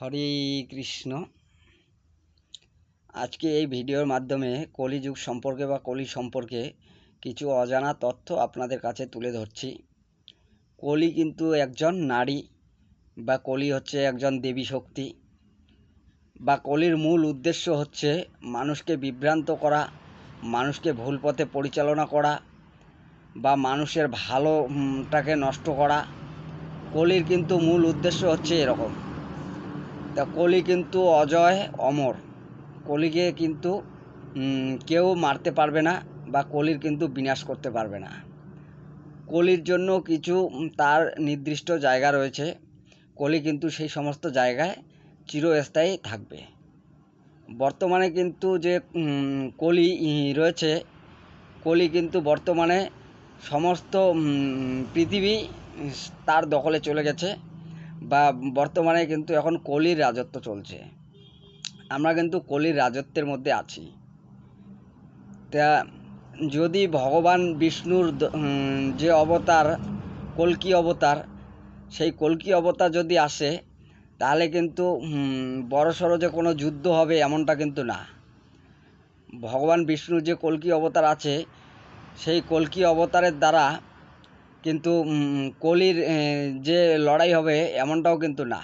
হরে কৃষ্ণ। আজকে এই ভিডিওর মাধ্যমে কলিযুগ সম্পর্কে বা কলি সম্পর্কে কিছু অজানা তথ্য আপনাদের কাছে তুলে ধরছি। কলি কিন্তু একজন নারী, বা কলি হচ্ছে একজন দেবী শক্তি, বা কলির মূল উদ্দেশ্য হচ্ছে মানুষকে বিভ্রান্ত করা, মানুষকে ভুল পথে পরিচালনা করা, বা মানুষের ভালোটাকে নষ্ট করা। কলির কিন্তু মূল উদ্দেশ্য হচ্ছে এরকম। তা কলি কিন্তু অজয়, অমর। কলিকে কিন্তু কেউ মারতে পারবে না, বা কলির কিন্তু বিনাশ করতে পারবে না। কলির জন্য কিছু তার নির্দিষ্ট জায়গা রয়েছে। কলি কিন্তু সেই সমস্ত জায়গায় চিরস্থায়ী থাকবে। বর্তমানে কিন্তু যে কলি রয়েছে, কলি কিন্তু বর্তমানে সমস্ত পৃথিবী তার দখলে চলে গেছে, বা বর্তমানে কিন্তু এখন কলির রাজত্ব চলছে। আমরা কিন্তু কলির রাজত্বের মধ্যে আছি। তা যদি ভগবান বিষ্ণুর যে অবতার কল্কি অবতার, সেই কল্কি অবতার যদি আসে, তাহলে কিন্তু বড়সড় যে কোনো যুদ্ধ হবে এমনটা কিন্তু না। ভগবান বিষ্ণুর যে কল্কি অবতার আছে, সেই কল্কি অবতারের দ্বারা কিন্তু কলির যে লড়াই হবে এমনটাও কিন্তু না।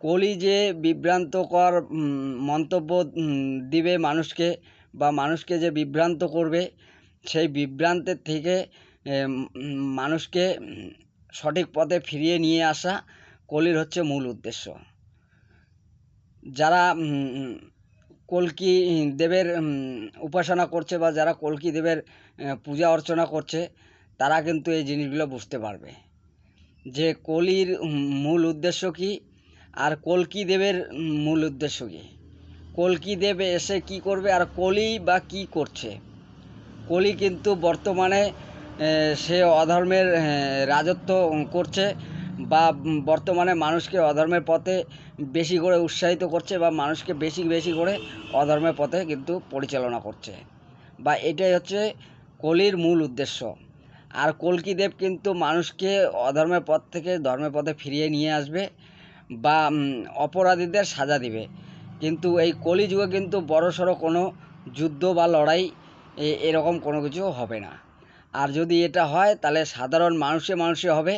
কলি যে বিভ্রান্তকর মন্তব্য দিবে মানুষকে, বা মানুষকে যে বিভ্রান্ত করবে, সেই বিভ্রান্তের থেকে মানুষকে সঠিক পথে ফিরিয়ে নিয়ে আসা কলির হচ্ছে মূল উদ্দেশ্য। যারা কল্কি দেবের উপাসনা করছে, বা যারা কল্কি দেবের পূজা অর্চনা করছে, তারা কিন্তু এই জিনিসগুলো বুঝতে পারবে যে কলির মূল উদ্দেশ্য কী, আর কল্কি দেবের মূল উদ্দেশ্য কী। কল্কি দেব এসে কি করবে, আর কলি বা কি করছে। কলি কিন্তু বর্তমানে সে অধর্মের রাজত্ব করছে, বা বর্তমানে মানুষকে অধর্মের পথে বেশি করে উৎসাহিত করছে, বা মানুষকে বেশি বেশি করে অধর্মের পথে কিন্তু পরিচালনা করছে, বা এটাই হচ্ছে কলির মূল উদ্দেশ্য। আর কল্কি দেব কিন্তু মানুষকে অধর্মের পথ থেকে ধর্মের পথে ফিরিয়ে নিয়ে আসবে, বা অপরাধীদের সাজা দিবে। কিন্তু এই কলিযুগে কিন্তু বড়সড় কোনো যুদ্ধ বা লড়াই এরকম কোনো কিছু হবে না। আর যদি এটা হয়, তাহলে সাধারণ মানুষে মানুষে হবে,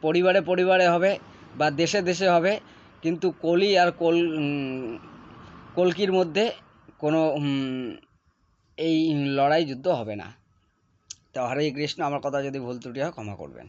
পরিবারে পরিবারে হবে, বা দেশে দেশে হবে। কিন্তু কলি আর কল্কির মধ্যে কোনো এই লড়াই যুদ্ধ হবে না। তো হরে কৃষ্ণ। আমার কথা যদি ভুল ত্রুটি হয় ক্ষমা করবেন।